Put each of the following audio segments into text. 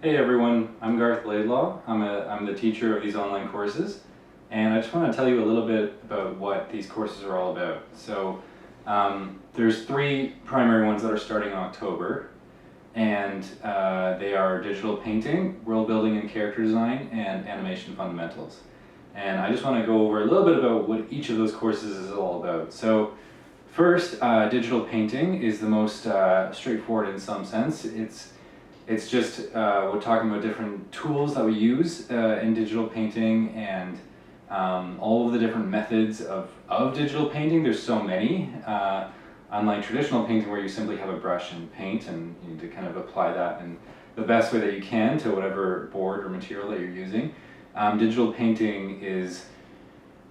Hey everyone, I'm Garth Laidlaw. I'm the teacher of these online courses, and I just want to tell you a little bit about what these courses are all about. So there's three primary ones that are starting in October, and they are digital painting, world building and character design, and animation fundamentals. And I just want to go over a little bit about what each of those courses is all about. So first, digital painting is the most straightforward in some sense. It's just we're talking about different tools that we use in digital painting and all of the different methods of digital painting. There's so many. Unlike traditional painting where you simply have a brush and paint and you need to kind of apply that in the best way that you can to whatever board or material that you're using. Digital painting is,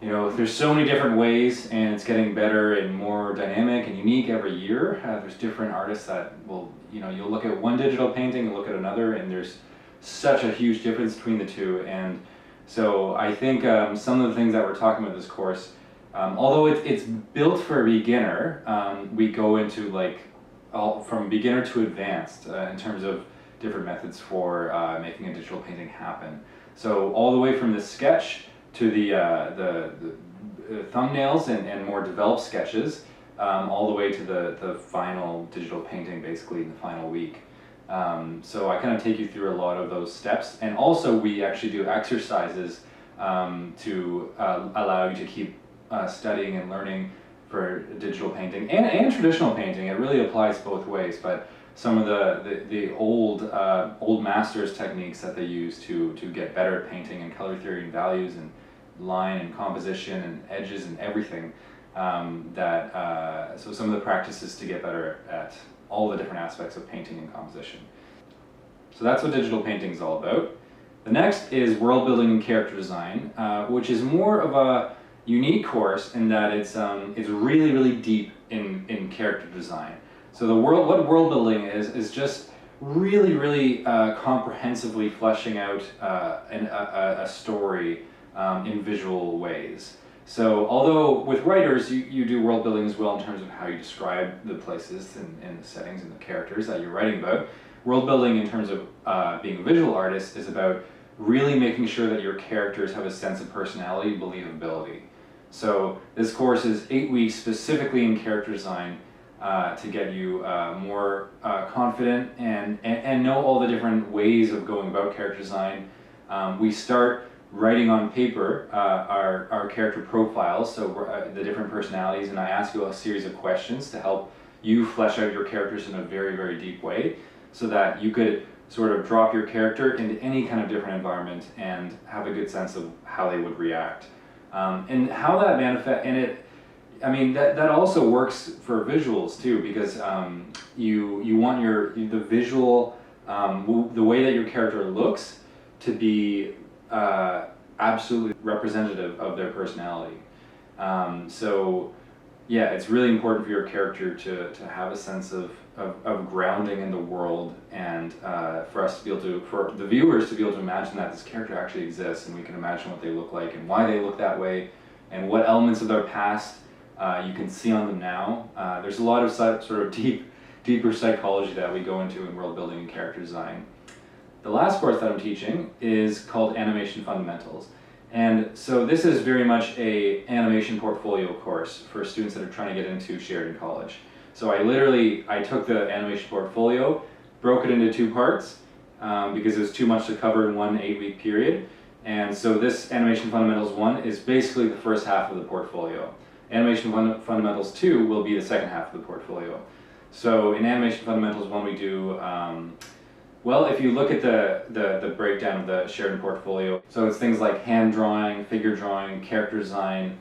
there's so many different ways, and it's getting better and more dynamic and unique every year. There's different artists that will, you'll look at one digital painting and look at another, and there's such a huge difference between the two. And so I think some of the things that we're talking about this course, although it's built for a beginner, we go into from beginner to advanced in terms of different methods for making a digital painting happen. So all the way from the sketch to the thumbnails and more developed sketches, all the way to the final digital painting, basically in the final week. So I kind of take you through a lot of those steps, and also we actually do exercises to allow you to keep studying and learning for digital painting and traditional painting. It really applies both ways, but some of the old masters techniques that they use to get better at painting and color theory and values and line and composition and edges and everything, so some of the practices to get better at all the different aspects of painting and composition. So that's what digital painting is all about. The next is world building and character design, which is more of a unique course in that it's really, really deep in character design. So what world building is just really, really comprehensively fleshing out a story in visual ways. So although with writers you do world building as well in terms of how you describe the places and the settings and the characters that you're writing about, world building in terms of being a visual artist is about really making sure that your characters have a sense of personality and believability. So this course is 8 weeks specifically in character design to get you more confident and know all the different ways of going about character design. We start writing on paper our character profiles, so the different personalities, and I ask you a series of questions to help you flesh out your characters in a very, very deep way so that you could sort of drop your character into any kind of different environment and have a good sense of how they would react. And how that manifests, and that also works for visuals too, because you want the visual, the way that your character looks to be absolutely representative of their personality. So yeah, it's really important for your character to have a sense of grounding in the world, and for us to be able to, for the viewers to be able to imagine that this character actually exists, and we can imagine what they look like and why they look that way, and what elements of their past you can see on them now. There's a lot of sort of deeper psychology that we go into in world building and character design. The last course that I'm teaching is called Animation Fundamentals. And so this is very much a animation portfolio course for students that are trying to get into Sheridan College. So I took the animation portfolio, broke it into 2 parts because it was too much to cover in one 8-week period. And so this Animation Fundamentals 1 is basically the first half of the portfolio. Animation Fundamentals 2 will be the second half of the portfolio. So in Animation Fundamentals 1 we do, well, if you look at the breakdown of the Sheridan portfolio, so it's things like hand drawing, figure drawing, character design,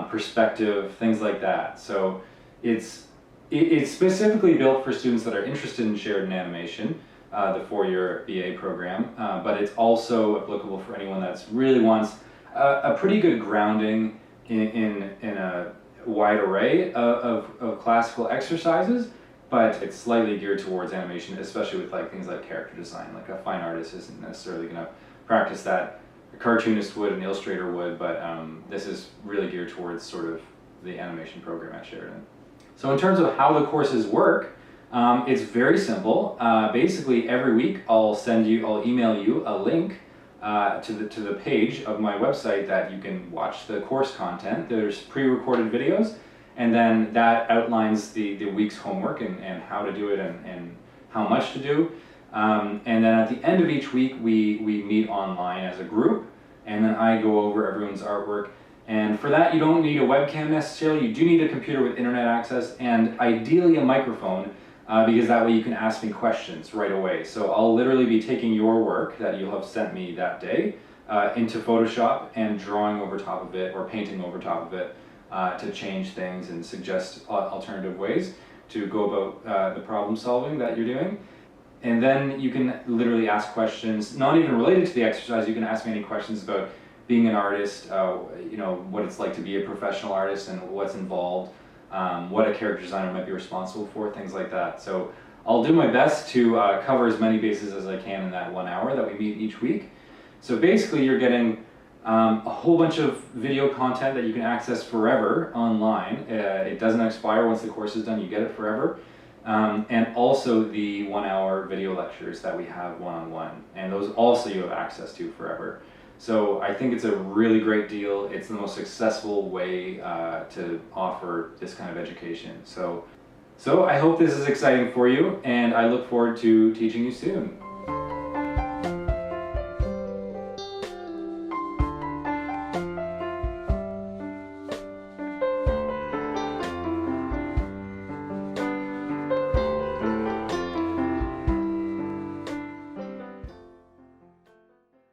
perspective, things like that. So it's specifically built for students that are interested in Sheridan animation, the 4-year BA program, but it's also applicable for anyone that really wants a pretty good grounding in a wide array of classical exercises, but it's slightly geared towards animation, especially with things like character design. Like a fine artist isn't necessarily going to practice that. A cartoonist would, an illustrator would, but this is really geared towards sort of the animation program at Sheridan. So in terms of how the courses work, It's very simple. Basically, every week I'll email you a link to the page of my website that you can watch the course content. There's pre-recorded videos, and then that outlines the week's homework and how to do it and how much to do. And then at the end of each week, we meet online as a group, and then I go over everyone's artwork. And for that, you don't need a webcam necessarily. You do need a computer with internet access and ideally a microphone, because that way you can ask me questions right away. So I'll literally be taking your work that you'll have sent me that day into Photoshop and drawing over top of it or painting over top of it to change things and suggest alternative ways to go about the problem solving that you're doing. And then you can literally ask questions, not even related to the exercise. You can ask me any questions about being an artist, what it's like to be a professional artist and what's involved, what a character designer might be responsible for, things like that. So I'll do my best to cover as many bases as I can in that 1 hour that we meet each week. So basically you're getting a whole bunch of video content that you can access forever online. It doesn't expire once the course is done, you get it forever. And also the 1 hour video lectures that we have one-on-one, and those also you have access to forever. So I think it's a really great deal. It's the most successful way to offer this kind of education. So I hope this is exciting for you, and I look forward to teaching you soon.